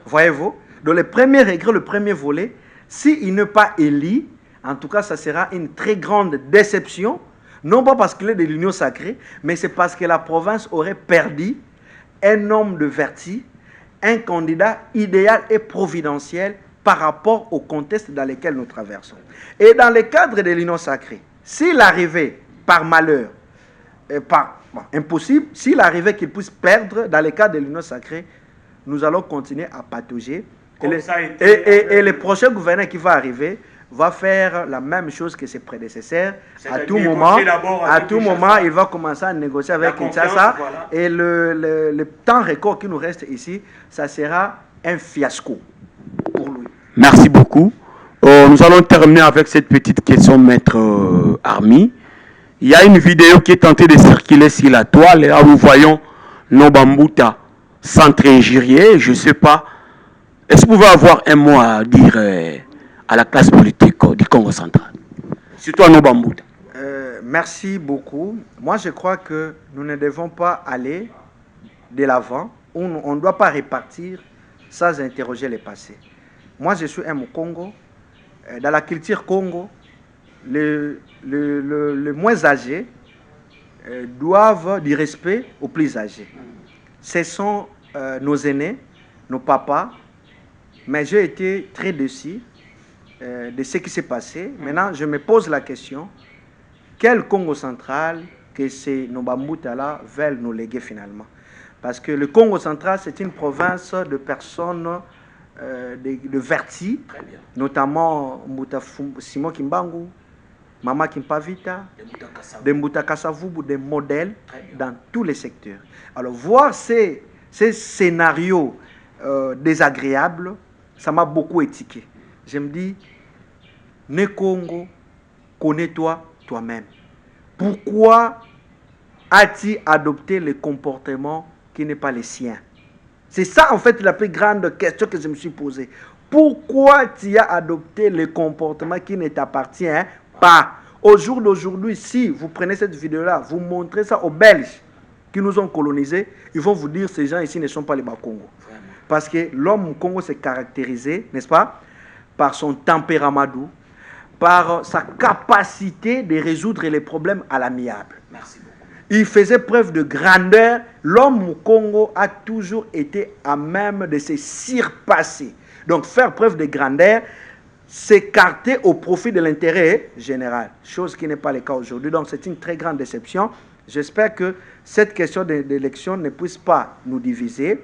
Voyez-vous? Donc, le premier regret, le premier volet, s'il n'est pas élu, en tout cas, ça sera une très grande déception, non pas parce qu'il est de l'Union sacrée, mais c'est parce que la province aurait perdu un homme de vertu, un candidat idéal et providentiel par rapport au contexte dans lequel nous traversons. Et dans le cadre de l'union sacrée, s'il arrivait par malheur, impossible, s'il arrivait qu'il puisse perdre dans le cadre de l'union sacrée, nous allons continuer à patauger. Et le prochain gouverneur qui va arriver va faire la même chose que ses prédécesseurs. À tout moment, il va commencer à négocier avec Kinshasa. Voilà. Et le temps record qui nous reste ici, ça sera un fiasco pour lui. Merci beaucoup. Nous allons terminer avec cette petite question, Maître Army. Il y a une vidéo qui est tentée de circuler sur la toile. Là, nous voyons Nobambuta s'entre-injurier. Je ne sais pas. Est-ce que vous pouvez avoir un mot à dire à la classe politique du Congo central? Surtout à Nobambuta. Merci beaucoup. Moi, je crois que nous ne devons pas aller de l'avant. On ne doit pas repartir sans interroger le passé. Moi, je suis un Congo. Dans la culture Congo, les moins âgés doivent du respect aux plus âgés. Ce sont nos aînés, nos papas. Mais j'ai été très déçu de ce qui s'est passé. Maintenant, je me pose la question, quel Congo central que ces Nobambuta-là veulent nous léguer finalement? Parce que le Congo central, c'est une province de personnes de vertis, notamment Simon Kimbangu, Mama Kimpavita, de Mbuta Kasavubu, des modèles dans tous les secteurs. Alors, voir ces scénarios désagréables, ça m'a beaucoup étiqué. Je me dis, né Congo, connais-toi toi-même. Pourquoi as-tu adopté le comportement qui n'est pas le sien? C'est ça, en fait, la plus grande question que je me suis posée. Pourquoi tu as adopté le comportement qui ne t'appartient pas? Au jour d'aujourd'hui, si vous prenez cette vidéo-là, vous montrez ça aux Belges qui nous ont colonisés, ils vont vous dire que ces gens ici ne sont pas les Bas-Congo. Parce que l'homme au Congo s'est caractérisé, n'est-ce pas, par son tempérament doux, par sa capacité de résoudre les problèmes à l'amiable. Merci beaucoup. Il faisait preuve de grandeur. L'homme au Congo a toujours été à même de se surpasser. Donc faire preuve de grandeur, s'écarter au profit de l'intérêt général, chose qui n'est pas le cas aujourd'hui. Donc c'est une très grande déception. J'espère que cette question d'élection ne puisse pas nous diviser.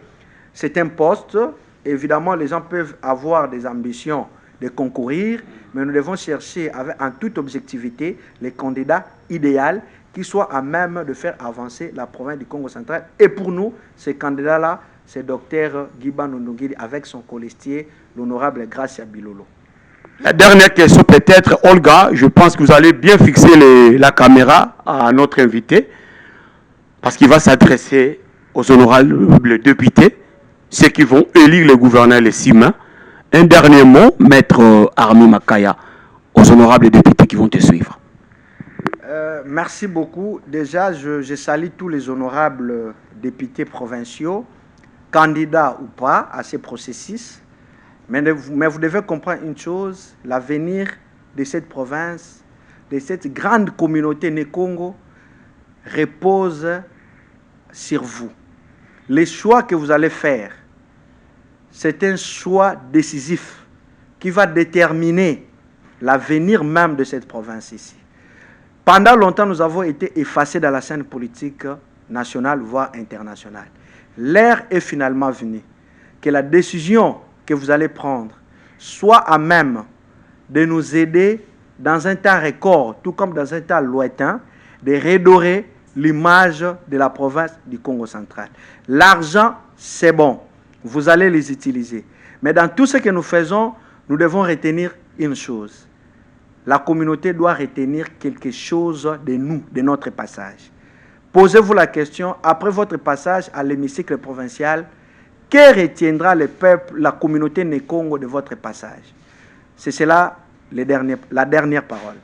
C'est un poste. Évidemment, les gens peuvent avoir des ambitions de concourir, mais nous devons chercher en toute objectivité les candidats idéaux qui soient à même de faire avancer la province du Congo central. Et pour nous, ces candidats-là, c'est Dr Guiba Nunugiri avec son colistier, l'honorable Gracia Bilolo. La dernière question peut-être, Olga, je pense que vous allez bien fixer la caméra à notre invité, parce qu'il va s'adresser aux honorables députés, ceux qui vont élire le gouverneur les 6 mains. Un dernier mot, Maître Army Makaya, aux honorables députés qui vont te suivre. Merci beaucoup. Déjà, je salue tous les honorables députés provinciaux, candidats ou pas à ces processus. Mais vous devez comprendre une chose, l'avenir de cette province, de cette grande communauté Né-Congo, repose sur vous. Les choix que vous allez faire, c'est un choix décisif qui va déterminer l'avenir même de cette province ici. Pendant longtemps, nous avons été effacés dans la scène politique nationale, voire internationale. L'heure est finalement venue que la décision que vous allez prendre soit à même de nous aider dans un temps record, tout comme dans un temps lointain, de redorer l'image de la province du Congo central. L'argent, c'est bon. Vous allez les utiliser. Mais dans tout ce que nous faisons, nous devons retenir une chose. La communauté doit retenir quelque chose de nous, de notre passage. Posez-vous la question, après votre passage à l'hémicycle provincial, que retiendra le peuple, la communauté Né-Congo de votre passage? C'est cela la dernière parole.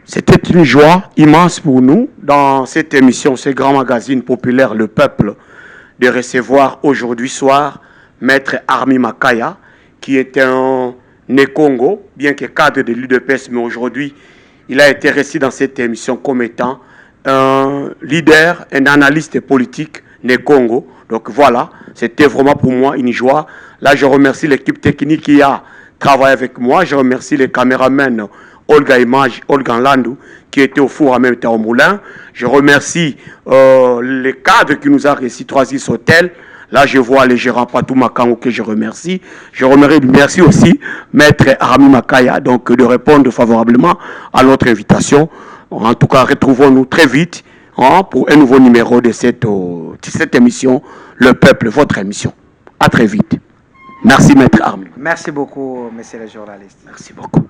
C'était une joie immense pour nous, dans cette émission, ce grand magazine populaire, Le Peuple, de recevoir aujourd'hui soir Maître Army Makaya, qui est un Né-Congo, bien que cadre de l'UDPS, mais aujourd'hui, il a été reçu dans cette émission comme étant un leader, un analyste politique né Congo. Donc voilà, c'était vraiment pour moi une joie. Là, je remercie l'équipe technique qui a travaillé avec moi. Je remercie les caméramans Olga Image, Olga Landou, qui était au four en même temps au moulin. Je remercie les cadres qui nous ont réussi 3-6 hôtels. Là, je vois les gérants Patou Makango que je remercie. Je remercie aussi Maître Arami Makaya donc, de répondre favorablement à notre invitation. En tout cas, retrouvons-nous très vite pour un nouveau numéro de cette émission, Le Peuple, votre émission. À très vite. Merci, Maître Arami. Merci beaucoup, messieurs les journalistes. Merci beaucoup.